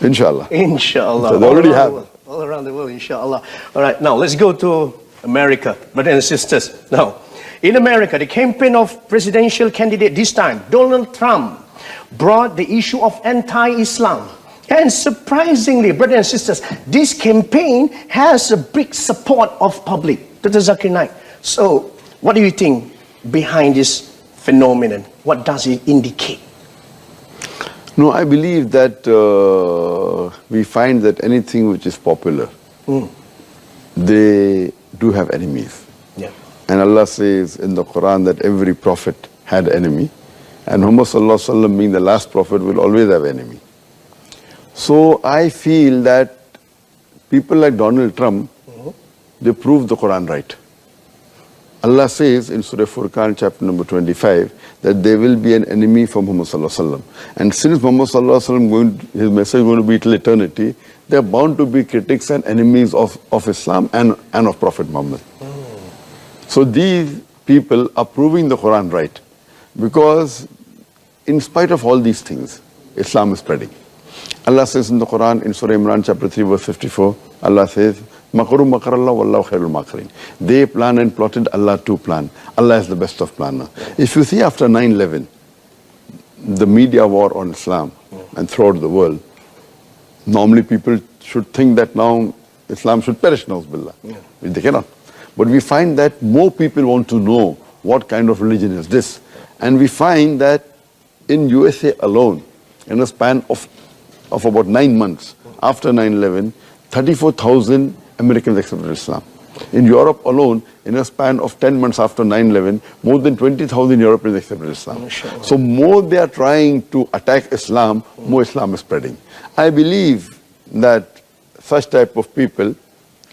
Inshallah. Inshallah. So they already have. All around the world, inshallah. All right, now let's go to America, brothers and sisters. Now, in America, the campaign of presidential candidate this time, Donald Trump, brought the issue of anti-Islam. And surprisingly, brothers and sisters, this campaign has a big support of public. Dr. Zakir Naik. So, what do you think behind this phenomenon? What does it indicate? No, I believe that we find that anything which is popular, they do have enemies. Yeah. And Allah says in the Quran that every prophet had enemy. And Muhammad Sallallahu Alaihi Wasallam, being the last prophet, will always have enemy. So I feel that people like Donald Trump, they prove the Quran right. Allah says in Surah Furqan chapter number 25 that there will be an enemy for Muhammad Sallallahu Alaihi Wasallam. And since Muhammad Sallallahu Alaihi Wasallam, his message is going to be till eternity, they are bound to be critics and enemies of Islam and of Prophet Muhammad. So these people are proving the Quran right. Because in spite of all these things, Islam is spreading. Allah says in the Quran, in Surah Imran chapter 3 verse 54, Allah says, Makaru makarallah wallahu khairul makirin. They plan and plotted, Allah too plan. Allah is the best of planner. If you see after 9/11, the media war on Islam and throughout the world, normally people should think that now Islam should perish, na'uzubillah. They cannot. But we find that more people want to know what kind of religion is this. And we find that in USA alone, in a span of about 9 months after 9/11, 34,000 Americans accepted Islam. In Europe alone, in a span of 10 months after 9/11, more than 20,000 Europeans accepted Islam. So more they are trying to attack Islam, more Islam is spreading. I believe that such type of people,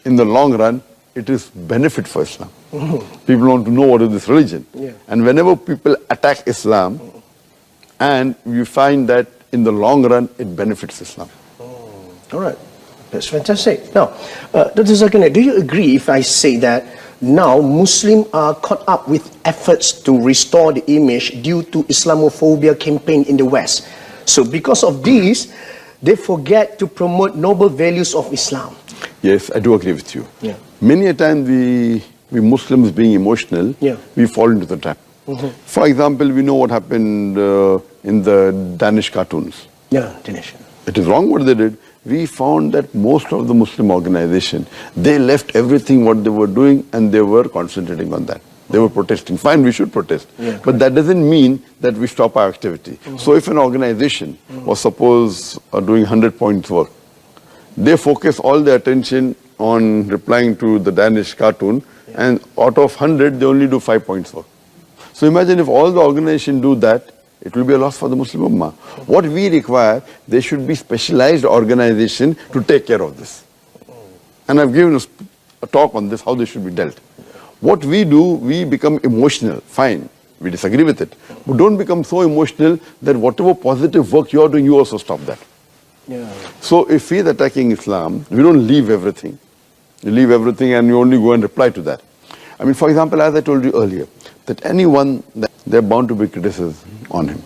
in the long run, it is benefit for Islam. People want to know what is this religion. And whenever people attack Islam, and you find that in the long run, it benefits Islam. All right. That's fantastic. Now, Dr. Zakir Naik, do you agree if I say that now Muslims are caught up with efforts to restore the image due to Islamophobia campaign in the West? So because of this, they forget to promote noble values of Islam. Yes, I do agree with you. Yeah. Many a time we Muslims being emotional, we fall into the trap. For example, we know what happened in the Danish cartoons. Yeah, Danish. It is wrong what they did. We found that most of the Muslim organization, they left everything what they were doing and they were concentrating on that. They were protesting. Fine, we should protest. But that doesn't mean that we stop our activity. So if an organization was suppose doing 100 points work, they focus all their attention on replying to the Danish cartoon, and out of 100, they only do 5 points work. So imagine if all the organization do that, it will be a loss for the Muslim Ummah. What we require, there should be specialized organization to take care of this. And I've given a talk on this, how this should be dealt. What we do, we become emotional. Fine, we disagree with it. But don't become so emotional that whatever positive work you are doing, you also stop that. So if he is attacking Islam, we don't leave everything. You leave everything and you only go and reply to that. I mean, for example, as I told you earlier, that anyone, they're bound to be criticism on him.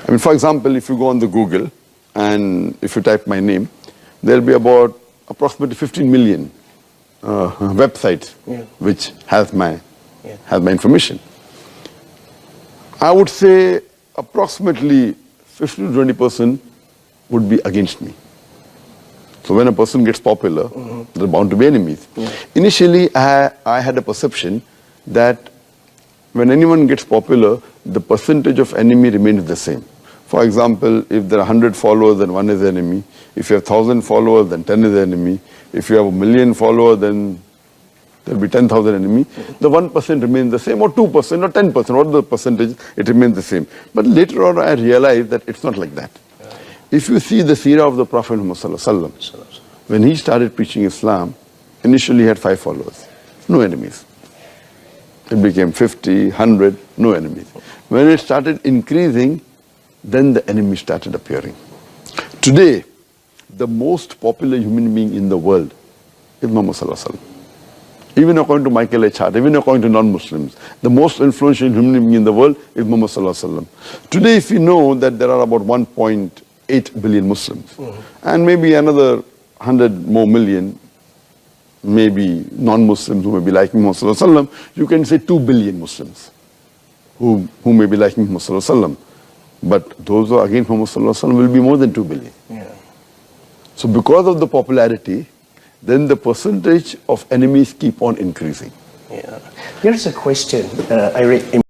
I mean, for example, if you go on the Google and if you type my name, there'll be about approximately 15 million websites which has my information. I would say approximately 50 to 20% would be against me. So when a person gets popular, there are bound to be enemies. Initially, I had a perception that when anyone gets popular, the percentage of enemy remains the same. For example, if there are 100 followers, then 1 is the enemy. If you have 1,000 followers, then 10 is the enemy. If you have 1,000,000 followers, then there will be 10,000 enemy. The 1% remains the same, or 2%, or 10%, what the percentage, it remains the same. But later on, I realized that it's not like that. If you see the seerah of the Prophet Muhammad, when he started preaching Islam, initially he had 5 followers, no enemies. It became 50, 100, no enemies. When it started increasing, then the enemies started appearing. Today, the most popular human being in the world is Muhammad Sallallahu Alaihi Wasallam. Even according to Michael H. Hart, even according to non-Muslims, the most influential human being in the world is Muhammad Sallallahu Alaihi Wasallam. Today, if we know that there are about 8 billion Muslims. And maybe another 100 more million, maybe non-Muslims who may be liking Muhammad sallallahu alaihi wasallam. You can say 2 billion Muslims who may be liking Muhammad sallallahu alaihi wasallam. But those who are against Muhammad sallallahu alaihi wasallam will be more than 2 billion. Yeah. So because of the popularity, then the percentage of enemies keep on increasing. Yeah. Here's a question I read in